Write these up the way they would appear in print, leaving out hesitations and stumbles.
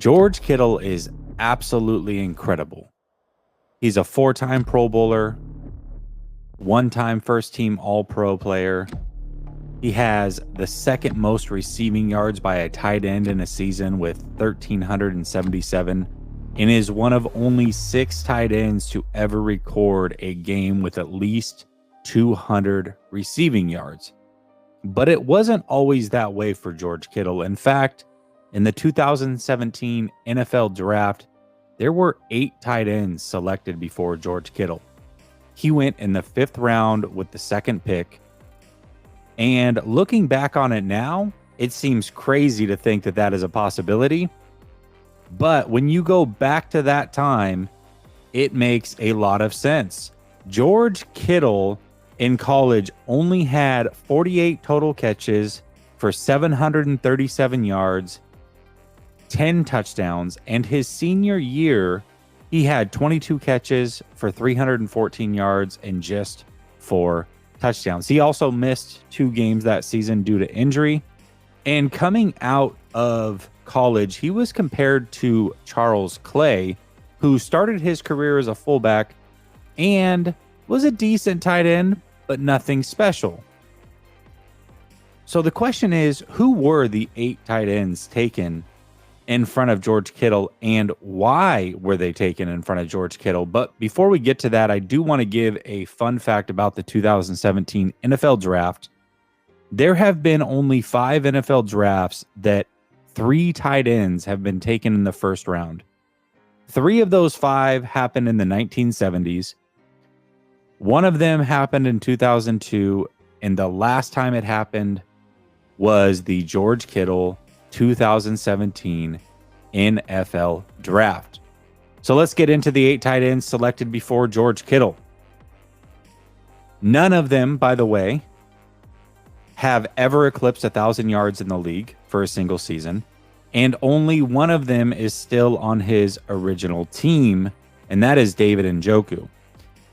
George Kittle is absolutely incredible. He's a 4-time Pro Bowler, 1-time first team All-Pro player. He has the second most receiving yards by a tight end in a season with 1,377 and is one of only 6 tight ends to ever record a game with at least 200 receiving yards. But it wasn't always that way for George Kittle. In fact, in the 2017 NFL Draft, there were 8 tight ends selected before George Kittle. He went in the 5th round with the second pick. And looking back on it now, it seems crazy to think that that is a possibility. But when you go back to that time, it makes a lot of sense. George Kittle in college only had 48 total catches for 737 yards, 10 touchdowns, and his senior year, he had 22 catches for 314 yards and just 4 touchdowns. He also missed 2 games that season due to injury. And coming out of college, he was compared to Charles Clay, who started his career as a fullback and was a decent tight end, but nothing special. So the question is, who were the 8 tight ends taken in front of George Kittle, and why were they taken in front of George Kittle? But before we get to that, I do want to give a fun fact about the 2017 NFL Draft. There have been only 5 NFL drafts that 3 tight ends have been taken in the first round. 3 of those 5 happened in the 1970s. One of them happened in 2002, and the last time it happened was the George Kittle 2017 NFL Draft. So let's get into the 8 tight ends selected before George Kittle. None of them, by the way, have ever eclipsed 1,000 yards in the league for a single season, and only one of them is still on his original team, and that is David Njoku.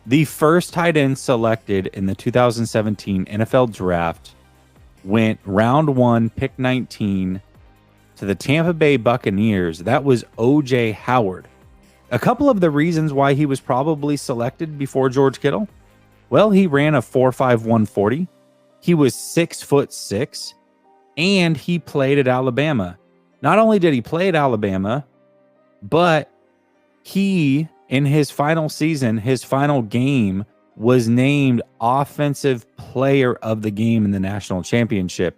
The first tight end selected in the 2017 NFL Draft went round 1, pick 19, to the Tampa Bay Buccaneers. That was O.J. Howard. A couple of the reasons why he was probably selected before George Kittle. Well, he ran a 4.5 140. He was 6'6", and he played at Alabama. Not only did he play at Alabama, but he, in his final season, his final game, was named Offensive Player of the Game in the national championship.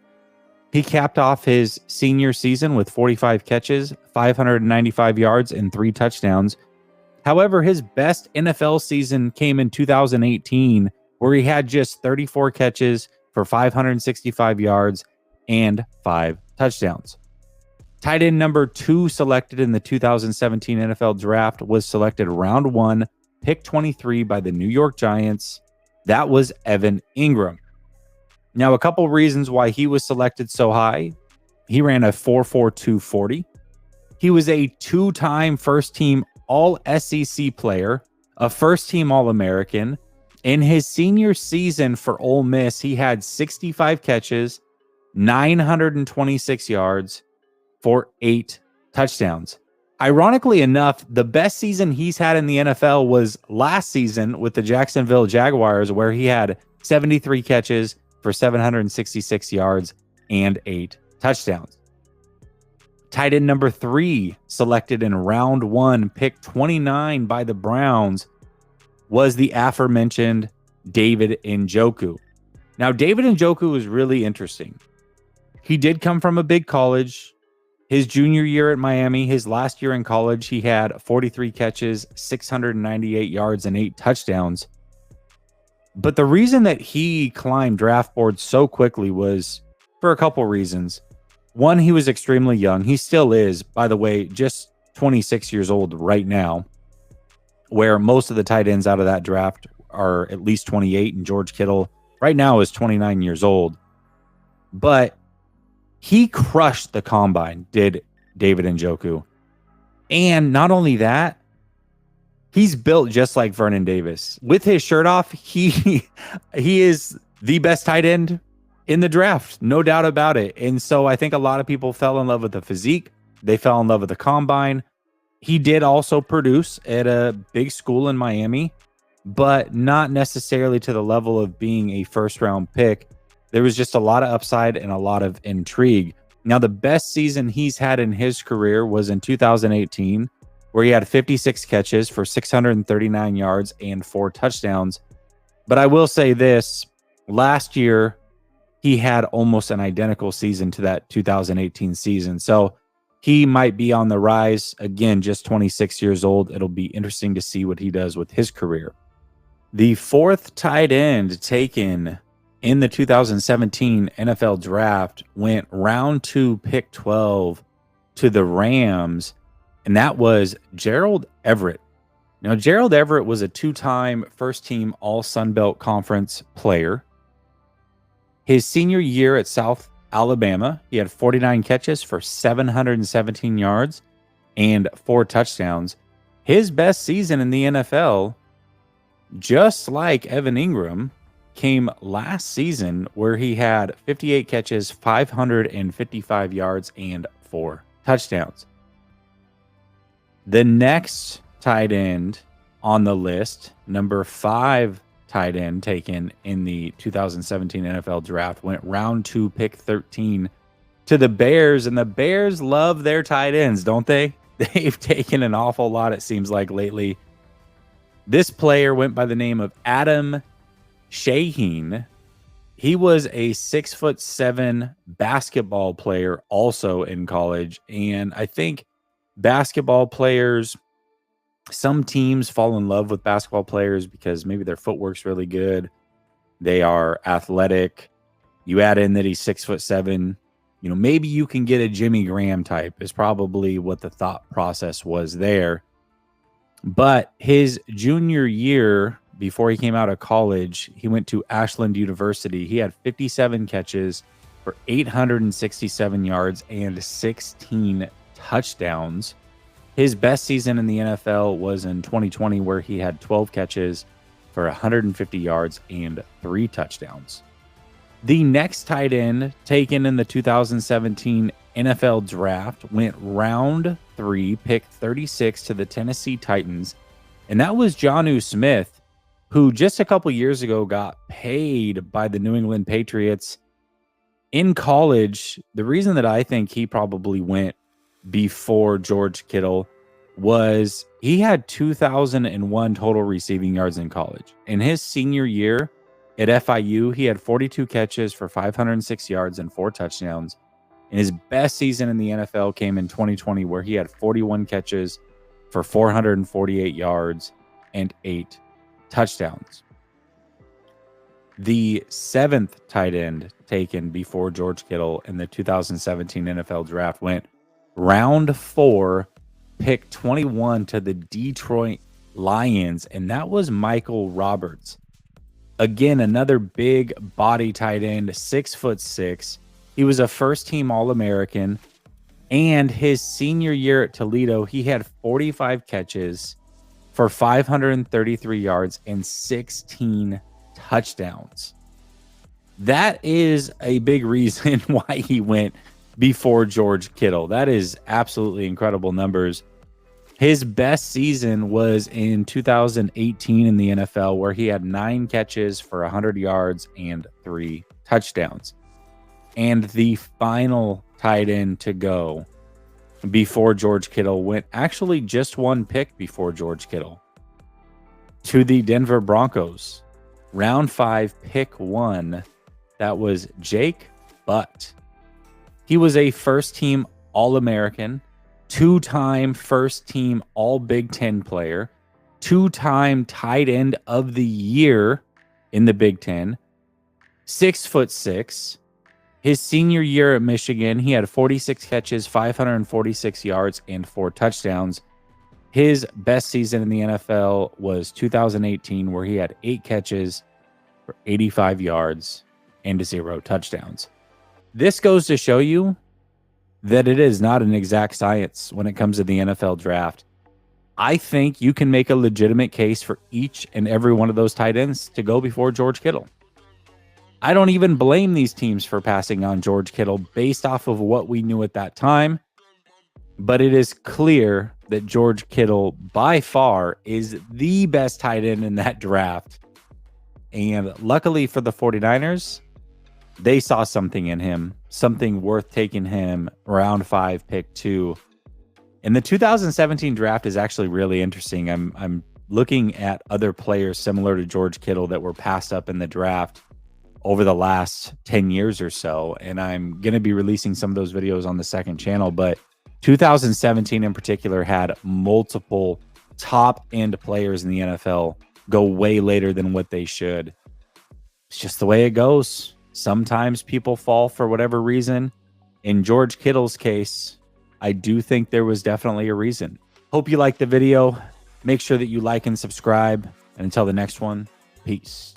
He capped off his senior season with 45 catches, 595 yards, and 3 touchdowns. However, his best NFL season came in 2018, where he had just 34 catches for 565 yards and 5 touchdowns. Tight end number 2 selected in the 2017 NFL Draft was selected round 1, pick 23 by the New York Giants. That was Evan Ingram. Now, a couple reasons why he was selected so high. He ran a 4.42 40. He was a 2-time first-team All-SEC player, a first-team All-American. In his senior season for Ole Miss, he had 65 catches, 926 yards for 8 touchdowns. Ironically enough, the best season he's had in the NFL was last season with the Jacksonville Jaguars, where he had 73 catches for 766 yards and 8 touchdowns. Tight end number 3, selected in round 1, pick 29 by the Browns, was the aforementioned David Njoku. Now, David Njoku is really interesting. He did come from a big college. His junior year at Miami, his last year in college, he had 43 catches, 698 yards, and 8 touchdowns. But the reason that he climbed draft boards so quickly was for a couple reasons. One, he was extremely young. He still is, by the way, just 26 years old right now, where most of the tight ends out of that draft are at least 28, and George Kittle right now is 29 years old. But he crushed the combine, did David Njoku. And not only that, he's built just like Vernon Davis. With his shirt off, he is the best tight end in the draft, no doubt about it. And so I think a lot of people fell in love with the physique. They fell in love with the combine. He did also produce at a big school in Miami, but not necessarily to the level of being a first-round pick. There was just a lot of upside and a lot of intrigue. Now, the best season he's had in his career was in 2018, where he had 56 catches for 639 yards and 4 touchdowns. But I will say this, last year, he had almost an identical season to that 2018 season. So he might be on the rise. Again, just 26 years old. It'll be interesting to see what he does with his career. The 4th tight end taken in the 2017 NFL draft went round 2, pick 12 to the Rams, and that was Gerald Everett. Now, Gerald Everett was a 2-time first-team All-Sun Belt Conference player. His senior year at South Alabama, he had 49 catches for 717 yards and 4 touchdowns. His best season in the NFL, just like Evan Ingram, came last season where he had 58 catches, 555 yards, and 4 touchdowns. The next tight end on the list, number 5 tight end taken in the 2017 NFL draft, went round 2, pick 13 to the Bears, and the Bears love their tight ends, don't they? They've taken an awful lot, it seems like, lately. This player went by the name of Adam Shaheen. He was a 6'7" basketball player also in college, and I think basketball players, some teams fall in love with basketball players because maybe their footwork's really good. They are athletic. You add in that he's 6'7", maybe you can get a Jimmy Graham type is probably what the thought process was there. But his junior year, before he came out of college, he went to Ashland University. He had 57 catches for 867 yards and 16 touchdowns. His best season in the NFL was in 2020, where he had 12 catches for 150 yards and 3 touchdowns. The next tight end taken in the 2017 NFL draft went round 3, pick 36 to the Tennessee Titans, and that was Jonnu Smith, who just a couple years ago got paid by the New England Patriots in college. The reason that I think he probably went before George Kittle was he had 2,001 total receiving yards in college. In his senior year at FIU, he had 42 catches for 506 yards and 4 touchdowns. And his best season in the NFL came in 2020, where he had 41 catches for 448 yards and 8 touchdowns. The 7th tight end taken before George Kittle in the 2017 NFL draft went round 4, pick 21 to the Detroit Lions, and that was Michael Roberts. Again, another big body tight end, 6'6". He was a first-team All-American, and his senior year at Toledo, he had 45 catches for 533 yards and 16 touchdowns. That is a big reason why he went before George Kittle. That is absolutely incredible numbers. His best season was in 2018 in the NFL, where he had 9 catches for 100 yards and 3 touchdowns. And the final tight end to go before George Kittle went actually just 1 pick before George Kittle to the Denver Broncos. Round 5, pick 1. That was Jake Butt. He was a first-team All-American, 2-time first-team All-Big Ten player, 2-time tight end of the year in the Big Ten, 6'6". His senior year at Michigan, he had 46 catches, 546 yards, and 4 touchdowns. His best season in the NFL was 2018, where he had 8 catches for 85 yards and 0 touchdowns. This goes to show you that it is not an exact science when it comes to the NFL draft. I think you can make a legitimate case for each and every one of those tight ends to go before George Kittle. I don't even blame these teams for passing on George Kittle based off of what we knew at that time. But it is clear that George Kittle, by far, is the best tight end in that draft. And luckily for the 49ers, they saw something in him, something worth taking him round 5, pick 2. And the 2017 draft is actually really interesting. I'm looking at other players similar to George Kittle that were passed up in the draft over the last 10 years or so. And I'm going to be releasing some of those videos on the second channel. But 2017 in particular had multiple top end players in the NFL go way later than what they should. It's just the way it goes. Sometimes people fall for whatever reason. In George Kittle's case, I do think there was definitely a reason. Hope you liked the video. Make sure that you like and subscribe. And until the next one, peace.